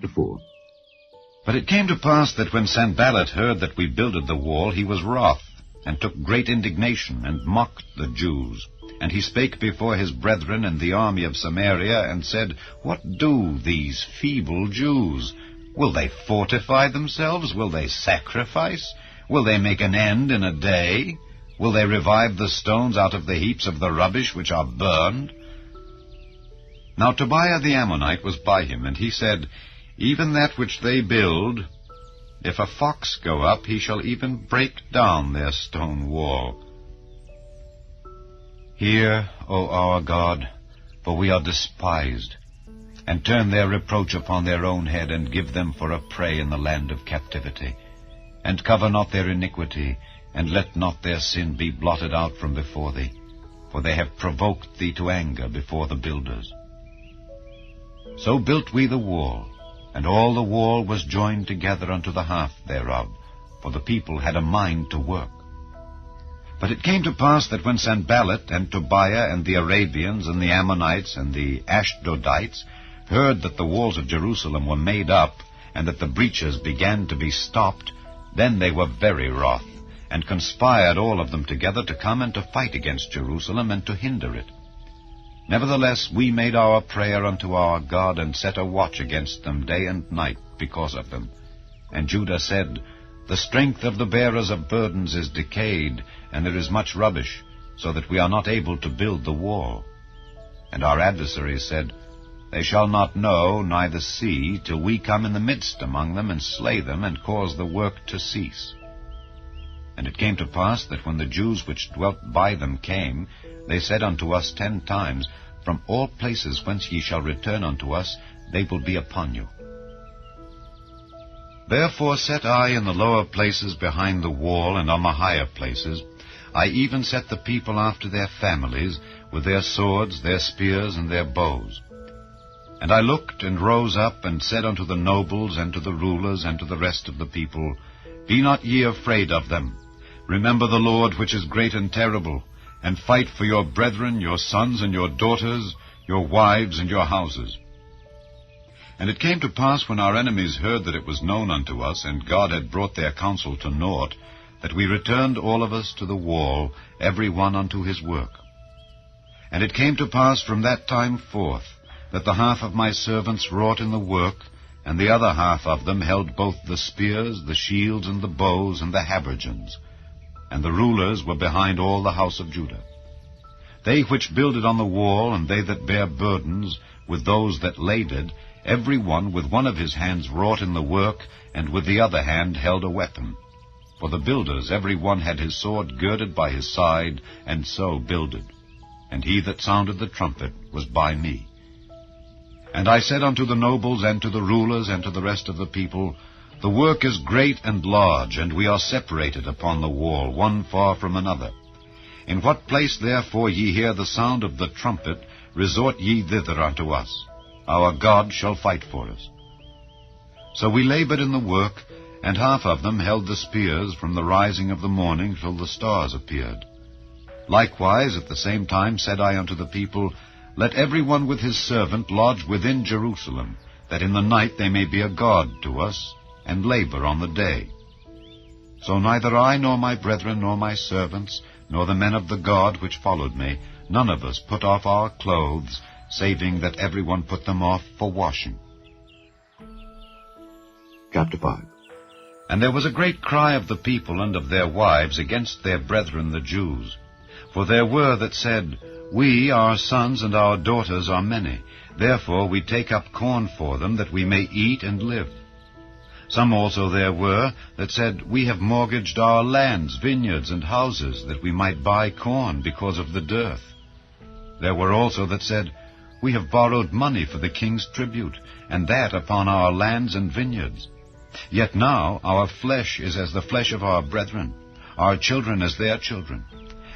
Chapter 4. But it came to pass that when Sanballat heard that we builded the wall, he was wroth, and took great indignation, and mocked the Jews. And he spake before his brethren in the army of Samaria, and said, What do these feeble Jews? Will they fortify themselves? Will they sacrifice? Will they make an end in a day? Will they revive the stones out of the heaps of the rubbish which are burned? Now Tobiah the Ammonite was by him, and he said, Even that which they build, if a fox go up, he shall even break down their stone wall. Hear, O our God, for we are despised, and turn their reproach upon their own head, and give them for a prey in the land of captivity. And cover not their iniquity, and let not their sin be blotted out from before thee, for they have provoked thee to anger before the builders. So built we the wall, and all the wall was joined together unto the half thereof, for the people had a mind to work. But it came to pass that when Sanballat and Tobiah and the Arabians and the Ammonites and the Ashdodites heard that the walls of Jerusalem were made up, and that the breaches began to be stopped, then they were very wroth, and conspired all of them together to come and to fight against Jerusalem and to hinder it. Nevertheless, we made our prayer unto our God, and set a watch against them day and night because of them. And Judah said, The strength of the bearers of burdens is decayed, and there is much rubbish, so that we are not able to build the wall. And our adversaries said, They shall not know, neither see, till we come in the midst among them, and slay them, and cause the work to cease. And it came to pass that when the Jews which dwelt by them came, they said unto us 10 times, From all places whence ye shall return unto us, they will be upon you. Therefore set I in the lower places behind the wall, and on the higher places. I even set the people after their families, with their swords, their spears, and their bows. And I looked, and rose up, and said unto the nobles, and to the rulers, and to the rest of the people, Be not ye afraid of them. Remember the Lord, which is great and terrible, and fight for your brethren, your sons and your daughters, your wives and your houses. And it came to pass, when our enemies heard that it was known unto us, and God had brought their counsel to naught, that we returned all of us to the wall, every one unto his work. And it came to pass from that time forth, that the half of my servants wrought in the work, and the other half of them held both the spears, the shields, and the bows, and the habergeons. And the rulers were behind all the house of Judah. They which builded on the wall, and they that bare burdens, with those that laded, every one with one of his hands wrought in the work, and with the other hand held a weapon. For the builders every one had his sword girded by his side, and so builded. And he that sounded the trumpet was by me. And I said unto the nobles, and to the rulers, and to the rest of the people, The work is great and large, and we are separated upon the wall, one far from another. In what place therefore ye hear the sound of the trumpet, resort ye thither unto us. Our God shall fight for us. So we labored in the work, and half of them held the spears from the rising of the morning till the stars appeared. Likewise at the same time said I unto the people, Let every one with his servant lodge within Jerusalem, that in the night they may be a guard to us, and labor on the day. So neither I nor my brethren nor my servants, nor the men of the guard which followed me, none of us put off our clothes, saving that every one put them off for washing. Chapter 5. And there was a great cry of the people and of their wives against their brethren the Jews. For there were that said, We, our sons and our daughters, are many. Therefore we take up corn for them, that we may eat and live. Some also there were that said, We have mortgaged our lands, vineyards, and houses, that we might buy corn because of the dearth. There were also that said, We have borrowed money for the king's tribute, and that upon our lands and vineyards. Yet now our flesh is as the flesh of our brethren, our children as their children.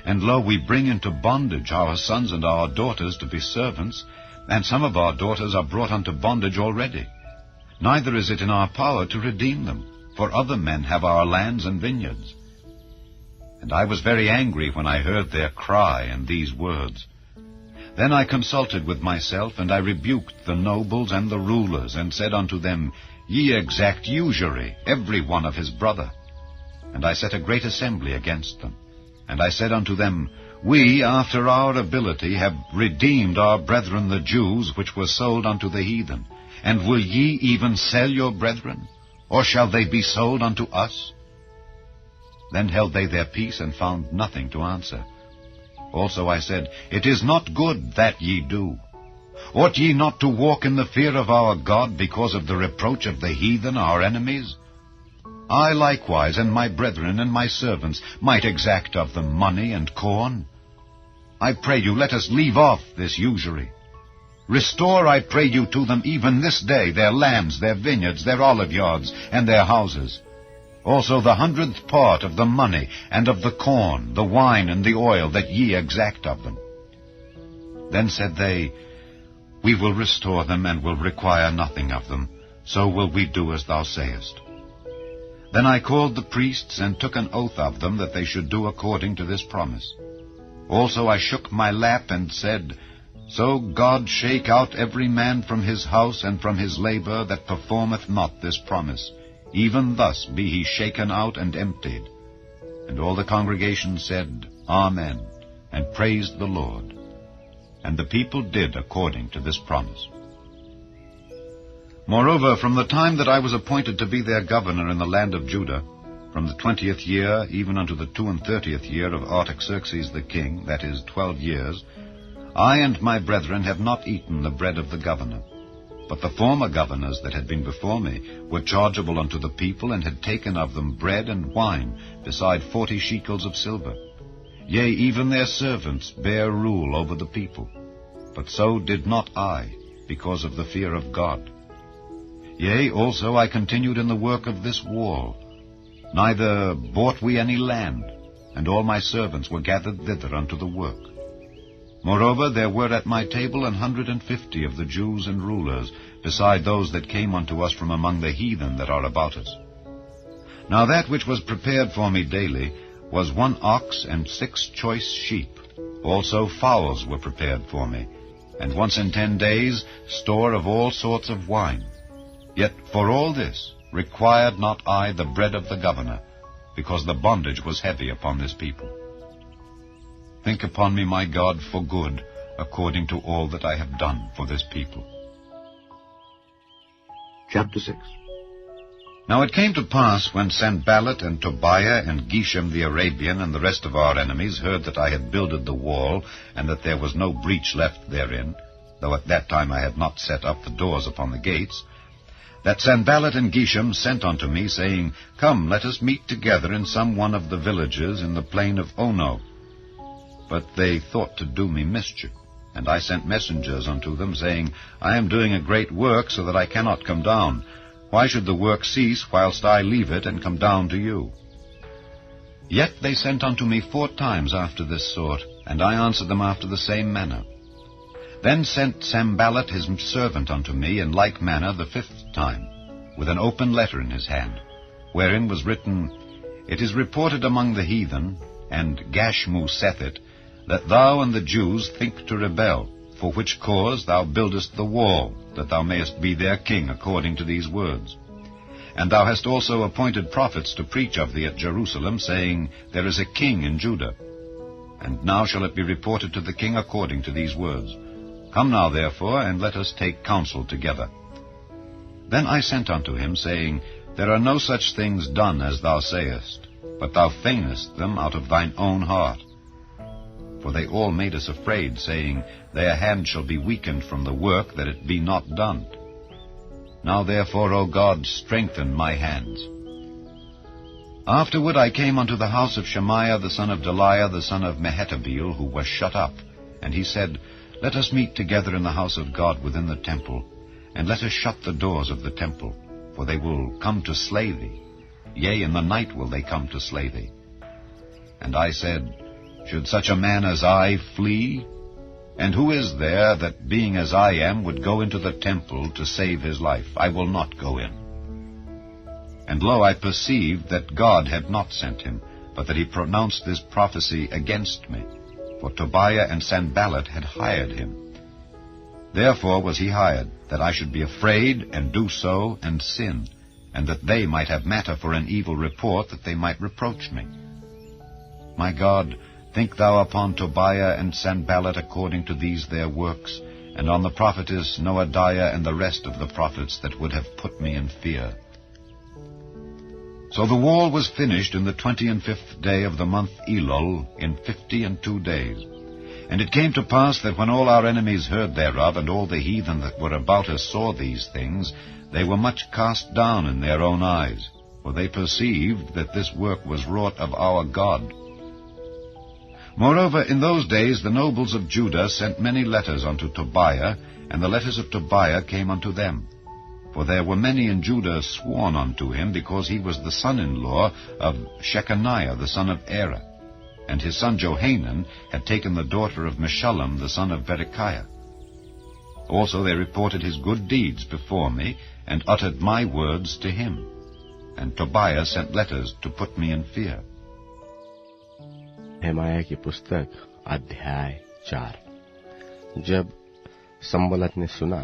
And lo, we bring into bondage our sons and our daughters to be servants, and some of our daughters are brought unto bondage already. Neither is it in our power to redeem them, for other men have our lands and vineyards. And I was very angry when I heard their cry and these words. Then I consulted with myself, and I rebuked the nobles and the rulers, and said unto them, Ye exact usury, every one of his brother. And I set a great assembly against them. And I said unto them, We, after our ability, have redeemed our brethren the Jews, which were sold unto the heathen. And will ye even sell your brethren? Or shall they be sold unto us? Then held they their peace, and found nothing to answer. Also I said, It is not good that ye do. Ought ye not to walk in the fear of our God, because of the reproach of the heathen, our enemies? I likewise, and my brethren and my servants, might exact of them money and corn. I pray you, let us leave off this usury. Restore, I pray you, to them even this day their lands, their vineyards, their oliveyards, and their houses. Also the 100th part of the money, and of the corn, the wine, and the oil, that ye exact of them. Then said they, We will restore them, and will require nothing of them. So will we do as thou sayest. Then I called the priests, and took an oath of them, that they should do according to this promise. Also I shook my lap, and said, So God shake out every man from his house, and from his labor, that performeth not this promise. Even thus be he shaken out and emptied. And all the congregation said, Amen, and praised the Lord. And the people did according to this promise. Moreover, from the time that I was appointed to be their governor in the land of Judah, from the 20th year even unto the 32nd year of Artaxerxes the king, that is 12 years, I and my brethren have not eaten the bread of the governor. But the former governors that had been before me were chargeable unto the people, and had taken of them bread and wine, beside 40 shekels of silver. Yea, even their servants bare rule over the people. But so did not I, because of the fear of God. Yea, also I continued in the work of this wall. Neither bought we any land, and all my servants were gathered thither unto the work. Moreover, there were at my table 150 of the Jews and rulers, beside those that came unto us from among the heathen that are about us. Now that which was prepared for me daily was 1 ox and 6 choice sheep. Also fowls were prepared for me, and once in 10 days store of all sorts of wine. Yet for all this required not I the bread of the governor, because the bondage was heavy upon this people. Think upon me, my God, for good, according to all that I have done for this people. Chapter 6. Now it came to pass, when Sanballat and Tobiah and Geshem the Arabian and the rest of our enemies heard that I had builded the wall, and that there was no breach left therein, though at that time I had not set up the doors upon the gates, that Sanballat and Geshem sent unto me, saying, Come, let us meet together in some one of the villages in the plain of Ono. But they thought to do me mischief. And I sent messengers unto them, saying, I am doing a great work, so that I cannot come down. Why should the work cease, whilst I leave it, and come down to you? Yet they sent unto me 4 times after this sort, and I answered them after the same manner. Then sent Sanballat his servant unto me in like manner the 5th time, with an open letter in his hand, wherein was written, It is reported among the heathen, and Gashmu saith it, that thou and the Jews think to rebel, for which cause thou buildest the wall, that thou mayest be their king according to these words. And thou hast also appointed prophets to preach of thee at Jerusalem, saying, There is a king in Judah. And now shall it be reported to the king according to these words. Come now, therefore, and let us take counsel together. Then I sent unto him, saying, There are no such things done as thou sayest, but thou feignest them out of thine own heart. For they all made us afraid, saying, Their hand shall be weakened from the work, that it be not done. Now therefore, O God, strengthen my hands. Afterward I came unto the house of Shemaiah the son of Delaiah the son of Mehetabeel, who was shut up. And he said, Let us meet together in the house of God within the temple, and let us shut the doors of the temple, for they will come to slay thee. Yea, in the night will they come to slay thee. And I said, Should such a man as I flee? And who is there that, being as I am, would go into the temple to save his life? I will not go in. And lo, I perceived that God had not sent him, but that he pronounced this prophecy against me. for Tobiah and Sanballat had hired him. Therefore was he hired, that I should be afraid, and do so, and sin, and that they might have matter for an evil report, that they might reproach me. My God, think thou upon Tobiah and Sanballat according to these their works, and on the prophetess Noadiah and the rest of the prophets that would have put me in fear. So the wall was finished in the 25th day of the month Elul, in 52 days. And it came to pass that when all our enemies heard thereof, and all the heathen that were about us saw these things, they were much cast down in their own eyes, for they perceived that this work was wrought of our God. Moreover, in those days the nobles of Judah sent many letters unto Tobiah, and the letters of Tobiah came unto them. For there were many in Judah sworn unto him, because he was the son-in-law of Shechaniah the son of Erah, and his son Johanan had taken the daughter of Meshullam the son of Berechiah. Also they reported his good deeds before me, and uttered my words to him. And Tobiah sent letters to put me in fear. नहमाया की पुस्तक अध्याय 4। जब संबलत ने सुना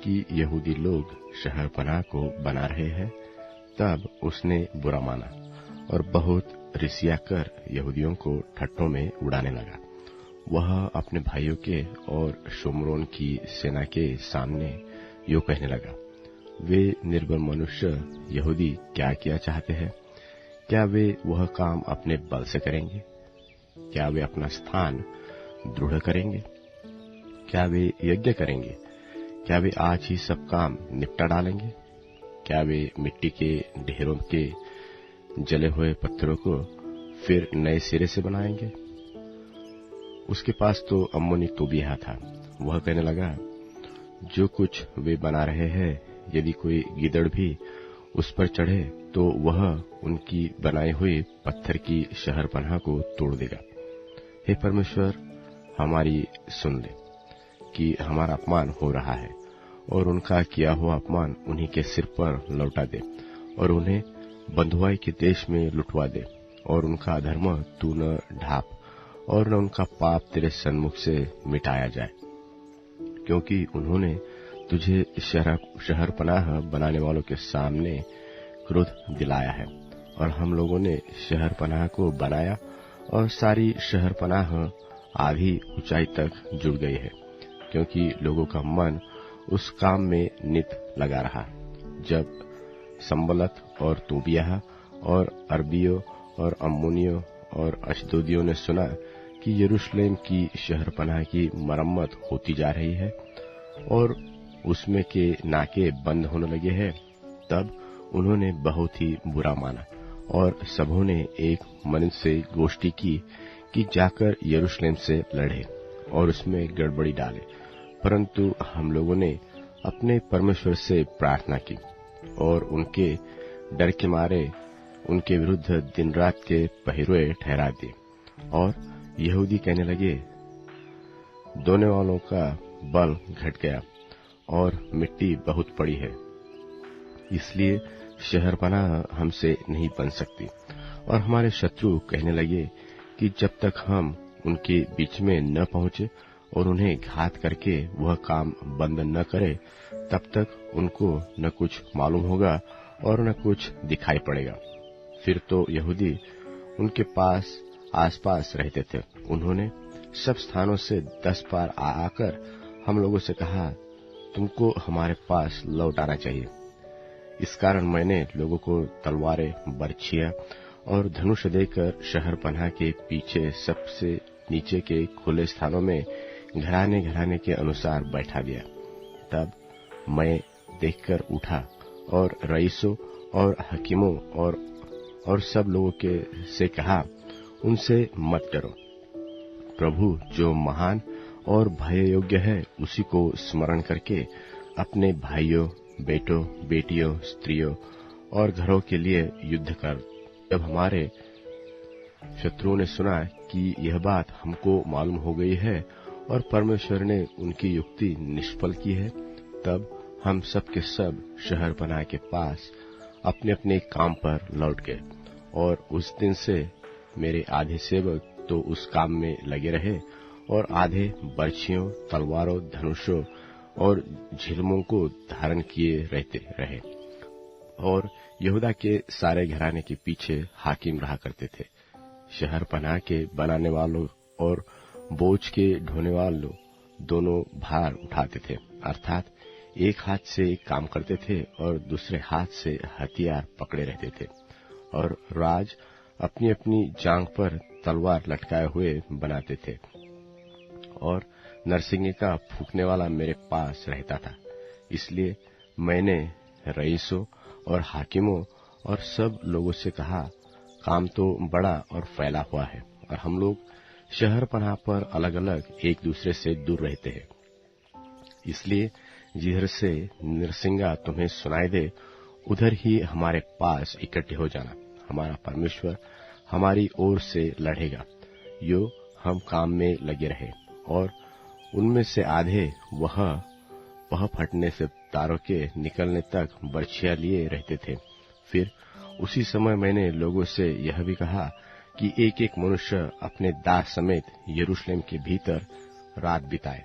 कि यहूदी लोग शहर पनाह को बना रहे हैं, तब उसने बुरा माना और बहुत रिसिया कर यहूदियों को ठट्ठों में उड़ाने लगा। वह अपने भाइयों के और शोमरोन की सेना के सामने यूं कहने लगा, वे निर्बल मनुष्य यहूदी क्या किया चाहते हैं? क्या वे वह काम अपने बल से करेंगे? क्या वे अपना स्थान दृढ़ करेंगे? क्या वे यज्ञ करेंगे? क्या वे आज ही सब काम निपटा डालेंगे? क्या वे मिट्टी के ढेरों के जले हुए पत्थरों को फिर नए सिरे से बनाएंगे? उसके पास तो अम्मोनी तोबिया था। वह कहने लगा, जो कुछ वे बना रहे हैं, यदि कोई गिदड़ भी उस पर चढ़े तो वह उनकी बनाई हुई पत्थर की शहरपनाह को तोड़ देगा। हे परमेश्वर, हमारी सुन ले कि हमारा अपमान हो रहा है, और उनका किया हुआ अपमान उन्हीं के सिर पर लौटा दे, और उन्हें बंधुआई के देश में लुटवा दे, और उनका अधर्म तू न ढाप, और न उनका पाप तेरे सन्मुख से मिटाया जाए, क्योंकि उन्होंने तुझे शहरपनाह बनाने वालों के सामने क्रोध दिलाया है। और हम लोगों ने शहरपनाह को बनाया, और सारी शहरपनाह आधी ऊंचाई तक जुड़ गई है, क्योंकि लोगों का मन उस काम में नित लगा रहा। जब संबलत और तोबियाह और अरबियों और अम्मोनियों और अशदोदियों ने सुना कि यरूशलेम की शहरपनाह की मरम्मत होती जा रही है और उसमें के नाके बंद होने लगे हैं, तब उन्होंने बहुत ही बुरा माना, और सबों ने एक मन से गोष्ठी की कि जाकर यरूशलेम से लड़े और उसमें गड़बड़ी डाले। परंतु हम लोगों ने अपने परमेश्वर से प्रार्थना की और उनके डर के मारे उनके विरुद्ध दिन रात के पहरुए ठहरा दिए। और यहूदी कहने लगे, दोने वालों का बल घट गया और मिट्टी बहुत पड़ी है, इसलिए शहरपनाह हमसे नहीं बन सकती। और हमारे शत्रु कहने लगे कि जब तक हम उनके बीच में न पहुंचे और उन्हें घात करके वह काम बंद न करे, तब तक उनको न कुछ मालूम होगा और न कुछ दिखाई पड़ेगा। फिर तो यहूदी उनके पास आसपास रहते थे। उन्होंने सब स्थानों से 10 बार आकर हम लोगों से कहा, तुमको हमारे पास लौट आना चाहिए। इस कारण मैंने लोगों को तलवारें, बर्छियां और धनुष देकर शहरपनाह के पीछे सबसे नीचे के खुले स्थानों में घराने के अनुसार बैठा दिया। तब मैं देखकर उठा और रईसों और हकीमों और सब लोगों के से कहा, उनसे मत डरो। प्रभु जो महान और भय योग्य है, उसी को स्मरण करके अपने भाइयों, बेटों, बेटियों, स्त्रियों और घरों के लिए युद्ध कर। जब हमारे शत्रुओं ने सुना कि यह बात हमको मालूम हो गई है और परमेश्वर ने उनकी युक्ति निष्फल की है, तब हम सब के सब शहरपनाह के पास अपने अपने काम पर लौट गए। और उस दिन से मेरे आधे सेवक तो उस काम में लगे रहे और आधे बर्छियों, तलवारों, धनुषों और झिलमों को धारण किए रहते रहे और यहूदा के सारे घराने के पीछे हाकिम रहा करते थे। शहर पनाह के बनाने वालों और बोझ के ढोने वालों दोनों भार उठाते थे, अर्थात एक हाथ से काम करते थे और दूसरे हाथ से हथियार पकड़े रहते थे। और राज अपनी अपनी जांघ पर तलवार लटकाए हुए बनाते थे। और नरसिंगे का फूंकने वाला मेरे पास रहता था। इसलिए मैंने रईसों और हाकिमों और सब लोगों से कहा, काम तो बड़ा और फैला हुआ है और हम लोग शहर पनाह पर अलग अलग एक दूसरे से दूर रहते हैं। इसलिए जिधर से नरसिंगा तुम्हें सुनाई दे उधर ही हमारे पास इकट्ठे हो जाना। हमारा परमेश्वर हमारी ओर से लड़ेगा। यो हम काम में लगे रहे। और उनमें से आधे वह फटने से तारों के निकलने तक बर्छियां लिए रहते थे। फिर उसी समय मैंने लोगों से यह भी कहा कि एक एक मनुष्य अपने दास समेत यरूशलेम के भीतर रात बिताए,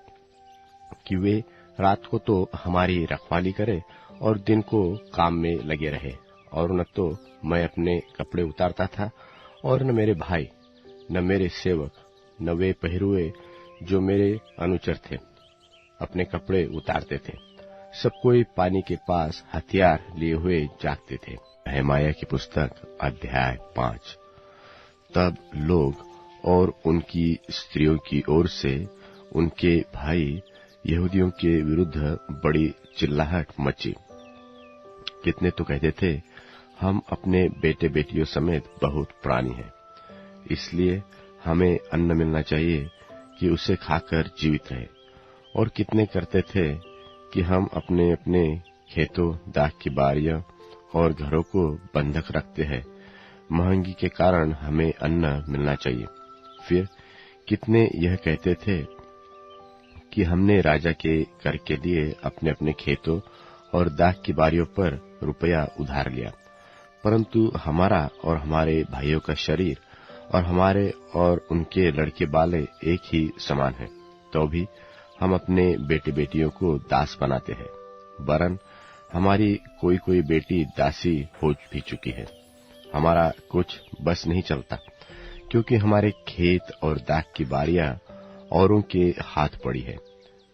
कि वे रात को तो हमारी रखवाली करे और दिन को काम में लगे रहे। और न तो मैं अपने कपड़े उतारता था और न मेरे भाई, न मेरे सेवक, न वे पहरुए जो मेरे अनुचर थे अपने कपड़े उतारते थे। सब कोई पानी के पास हथियार लिए हुए जागते थे। नहमाया की पुस्तक अध्याय 5। तब लोग और उनकी स्त्रियों की ओर से उनके भाई यहूदियों के विरुद्ध बड़ी चिल्लाहट मची। कितने तो कहते थे, हम अपने बेटे बेटियों समेत बहुत प्राणी हैं, इसलिए हमें अन्न मिलना चाहिए कि उसे खाकर जीवित रहे। और कितने करते थे कि हम अपने अपने खेतों, दाख की बारियां और घरों को बंधक रखते हैं, महंगी के कारण हमें अन्न मिलना चाहिए। फिर कितने यह कहते थे कि हमने राजा के कर के लिए अपने अपने खेतों और दाख की बारियों पर रुपया उधार लिया, परंतु हमारा और हमारे भाइयों का शरीर और हमारे और उनके लड़के बाले एक ही समान है, तो भी हम अपने बेटे बेटियों को दास बनाते हैं। वरन हमारी कोई कोई बेटी दासी हो भी चुकी है। हमारा कुछ बस नहीं चलता, क्योंकि हमारे खेत और दाख की बारियां औरों के हाथ पड़ी है।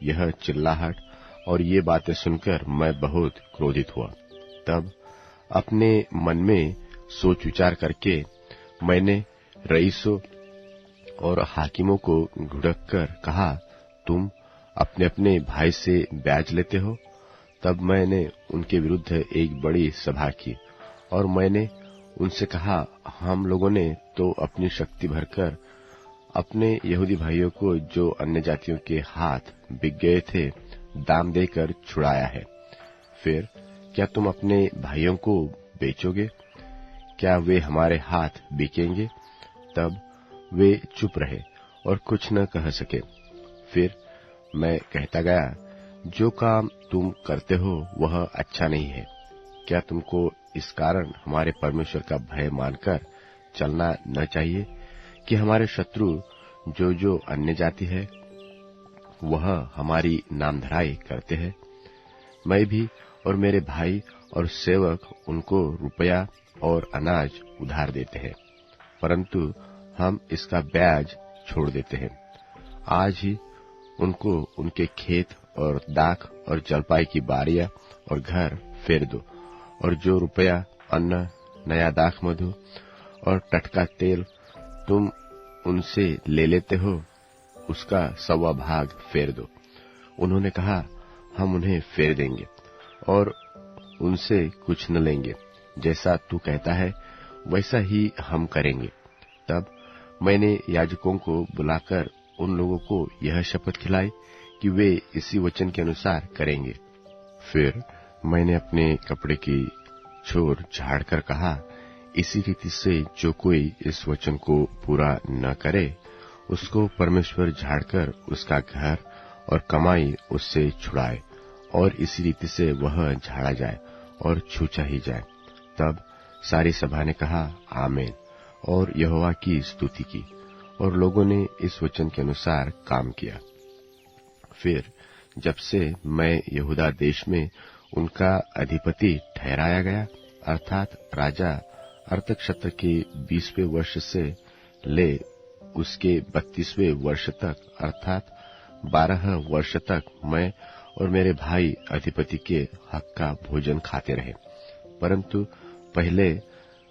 यह चिल्लाहट और ये बातें सुनकर मैं बहुत क्रोधित हुआ। तब अपने मन में सोच विचार करके मैंने रईसों और हाकिमों को घुड़क कर कहा, तुम अपने अपने भाई से ब्याज लेते हो। तब मैंने उनके विरुद्ध एक बड़ी सभा की और मैंने उनसे कहा, हम लोगों ने तो अपनी शक्ति भरकर अपने यहूदी भाइयों को जो अन्य जातियों के हाथ बिक गए थे दाम देकर छुड़ाया है। फिर क्या तुम अपने भाइयों को बेचोगे? क्या वे हमारे हाथ बिकेंगे? तब वे चुप रहे और कुछ न कह सके। फिर मैं कहता गया, जो काम तुम करते हो वह अच्छा नहीं है। क्या तुमको इस कारण हमारे परमेश्वर का भय मानकर चलना न चाहिए कि हमारे शत्रु जो जो अन्य जाति है वह हमारी नामधराई करते हैं? मैं भी और मेरे भाई और सेवक उनको रुपया और अनाज उधार देते हैं, परंतु हम इसका ब्याज छोड़ देते हैं। आज ही उनको उनके खेत और दाख और जलपाई की बारियां और घर फेर दो, और जो रुपया, अन्न, नया दाख मधु और टटका तेल तुम उनसे ले लेते हो उसका 1.25 भाग फेर दो। उन्होंने कहा, हम उन्हें फेर देंगे और उनसे कुछ न लेंगे। जैसा तू कहता है वैसा ही हम करेंगे। तब मैंने याजकों को बुलाकर उन लोगों को यह शपथ खिलाई कि वे इसी वचन के अनुसार करेंगे। फिर मैंने अपने कपड़े की छोर झाड़कर कहा, इसी रीति से जो कोई इस वचन को पूरा न करे उसको परमेश्वर झाड़कर उसका घर और कमाई उससे छुड़ाए, और इसी रीति से वह झाड़ा जाए और छूचा ही जाए। तब सारी सभा ने कहा, आमीन, और यहोवा की स्तुति की। और लोगों ने इस वचन के अनुसार काम किया। फिर जब से मैं यहूदा देश में उनका अधिपति ठहराया गया, अर्थात राजा अर्तक्षत्र के 20वें वर्ष से ले उसके 32वें वर्ष तक, अर्थात 12 वर्ष तक मैं और मेरे भाई अधिपति के हक का भोजन खाते रहे। परंतु पहले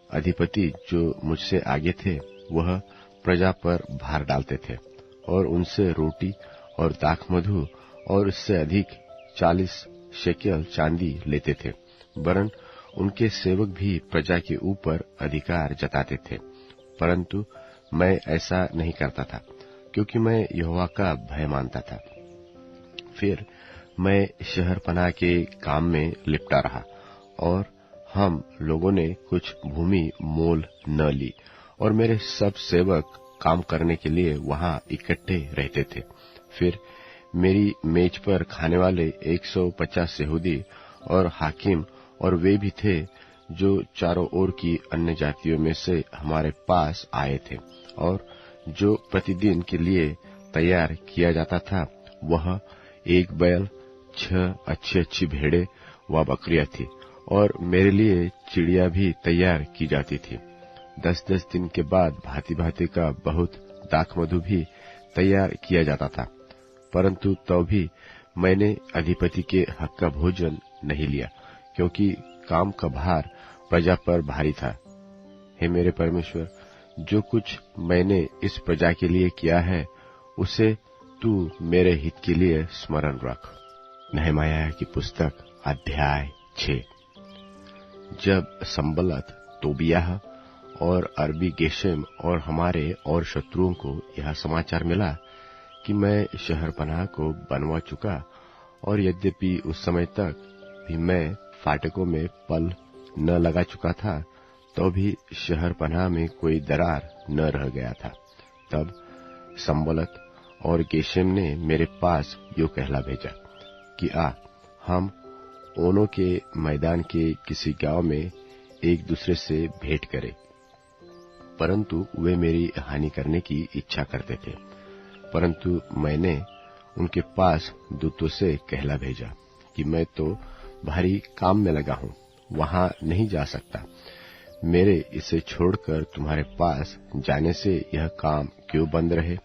अधिपति जो मुझसे आगे थे, वह प्रजा पर भार डालते थे और उनसे रोटी और दाखमधु और इससे अधिक 40 शेकेल चांदी लेते थे। वरन उनके सेवक भी प्रजा के ऊपर अधिकार जताते थे। परंतु मैं ऐसा नहीं करता था, क्योंकि मैं यहोवा का भय मानता था। फिर मैं शहरपनाह के काम में लिपटा रहा और हम लोगों ने कुछ भूमि मोल न ली और मेरे सब सेवक काम करने के लिए वहां इकट्ठे रहते थे। फिर मेरी मेज पर खाने वाले 150 यहूदी और हाकिम और वे भी थे जो चारों ओर की अन्य जातियों में से हमारे पास आए थे, और जो प्रतिदिन के लिए तैयार किया जाता था वह एक बैल, 6 अच्छी भेड़ें व बकरियां थी, और मेरे लिए चिड़िया भी तैयार की जाती थी। 10-10 दिन के बाद भांति भांति का बहुत दाखमधु भी तैयार किया जाता था। परंतु तो भी मैंने अधिपति के हक का भोजन नहीं लिया, क्योंकि काम का भार प्रजा पर भारी था। हे मेरे परमेश्वर, जो कुछ मैंने इस प्रजा के लिए किया है, उसे तू मेरे हित के लिए स्मरण रख। नहमाया की पुस्तक अध्याय 6। जब संबलत, तोबियाह और अरबी गेशेम और हमारे और शत्रुओं को यह समाचार मिला कि मैं शहरपनाह को बनवा चुका, और यद्यपि उस समय तक भी मैं फाटकों में पल न लगा चुका था, तो भी शहरपनाह में कोई दरार न रह गया था, तब संबलत और गेशेम ने मेरे पास यो कहला भेजा कि आ, हम ओनो के मैदान के किसी गांव में एक दूसरे से भेंट करें। परंतु वे मेरी हानि करने की इच्छा करते थे। परंतु मैंने उनके पास दूतों से कहला भेजा कि मैं तो भारी काम में लगा हूं, वहां नहीं जा सकता। मेरे इसे छोड़कर तुम्हारे पास जाने से यह काम क्यों बंद रहे?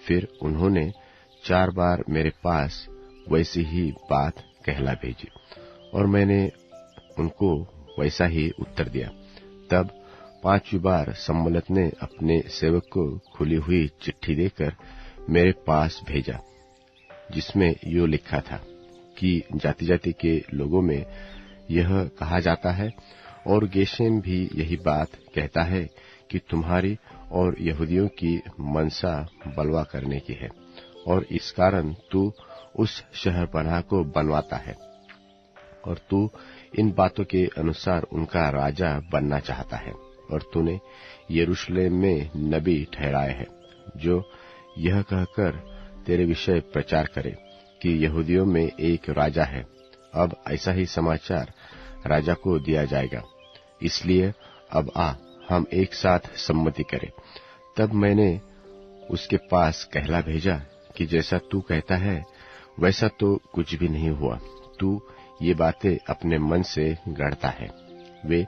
फिर उन्होंने 4 बार मेरे पास वैसी ही बात कहला भेजी, और मैंने उनको वैसा ही उत्तर दिया। तब 5वीं बार संबलत ने अपने सेवक को खुली हुई चिट्ठी देकर मेरे पास भेजा, जिसमें यो लिखा था कि जाति जाति के लोगों में यह कहा जाता है, और गेशेम भी यही बात कहता है कि तुम्हारी और यहूदियों की मनसा बलवा करने की है, और इस कारण तू उस शहरपनाह को बनवाता है, और तू इन बातों के अनुसार उनका राजा बनना चाहता है। और तूने यरूशलेम में नबी ठहराए है, जो यह कहकर तेरे विषय प्रचार करे कि यहूदियों में एक राजा है। अब ऐसा ही समाचार राजा को दिया जाएगा, इसलिए अब आ, हम एक साथ सम्मति करें। तब मैंने उसके पास कहला भेजा कि जैसा तू कहता है वैसा तो कुछ भी नहीं हुआ, तू ये बातें अपने मन से गढ़ता है। वे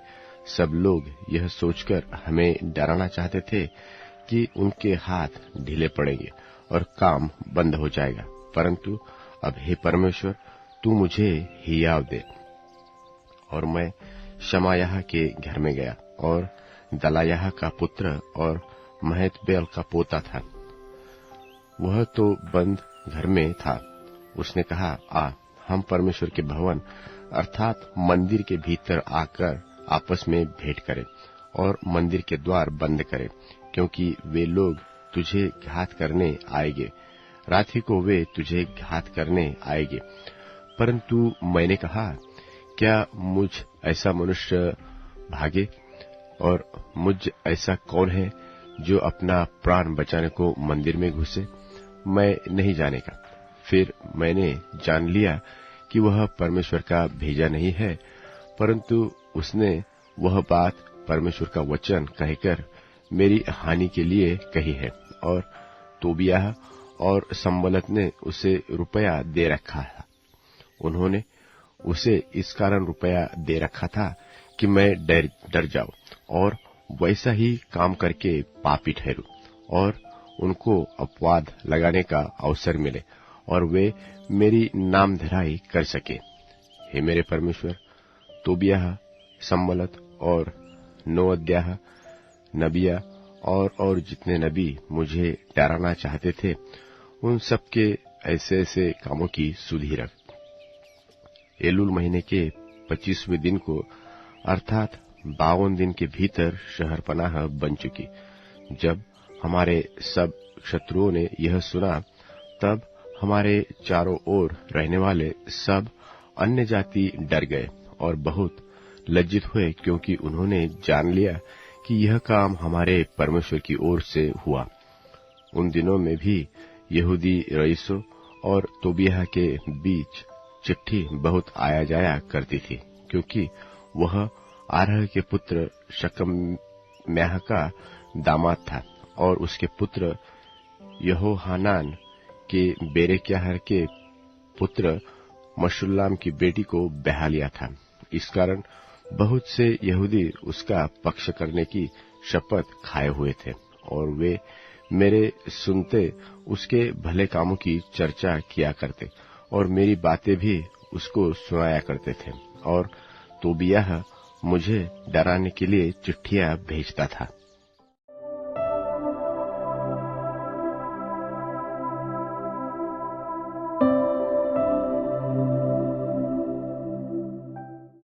सब लोग यह सोचकर हमें डराना चाहते थे कि उनके हाथ ढीले पड़ेंगे और काम बंद हो जाएगा। परंतु अब हे परमेश्वर, तू मुझे हियाव दे। और मैं शमायाह के घर में गया, और दलायाह का पुत्र और महतबेल का पोता था, वह तो बंद घर में था। उसने कहा, आ, हम परमेश्वर के भवन अर्थात मंदिर के भीतर आकर आपस में भेंट करें और मंदिर के द्वार बंद करें, क्योंकि वे लोग तुझे घात करने आएंगे, रात ही को वे तुझे घात करने आएंगे। परंतु मैंने कहा, क्या मुझ ऐसा मनुष्य भागे, और मुझ ऐसा कौन है जो अपना प्राण बचाने को मंदिर में घुसे? मैं नहीं जाने का। फिर मैंने जान लिया कि वह परमेश्वर का भेजा नहीं है, परंतु उसने वह बात परमेश्वर का वचन कहकर मेरी हानि के लिए कही है, और तोबियाह और संबलत ने उसे रुपया दे रखा था। उन्होंने उसे इस कारण रुपया दे रखा था कि मैं डर जाऊं और वैसा ही काम करके पापी ठहरूं और उनको अपवाद लगाने का अवसर मिले और वे मेरी नामधराई कर सके। हे मेरे परमेश्वर, तोबियाह, संबलत और नोअद्याह, नबिया और जितने नबी मुझे डराना चाहते थे, उन सबके ऐसे ऐसे कामों की सुधि रख। एलूल महीने के 25वें दिन को अर्थात 52 दिन के भीतर शहरपनाह बन चुकी। जब हमारे सब शत्रुओं ने यह सुना, तब हमारे चारों ओर रहने वाले सब अन्य जाति डर गए और बहुत लज्जित हुए, क्योंकि उन्होंने जान लिया कि यह काम हमारे परमेश्वर की ओर से हुआ। उन दिनों में भी यहूदी रईसों और तोबियाह के बीच चिट्ठी बहुत आया जाया करती थी, क्योंकि वह आरह के पुत्र शकम्याह का दामाद था और उसके पुत्र यहोहानान के बेरेक्याह के पुत्र मशुल्लाम की बेटी को ब्याह लिया था। इस कारण बहुत से यहूदी उसका पक्ष करने की शपथ खाए हुए थे और वे मेरे सुनते उसके भले कामों की चर्चा किया करते और मेरी बातें भी उसको सुनाया करते थे। और तोबियाह मुझे डराने के लिए चिट्ठियां भेजता था।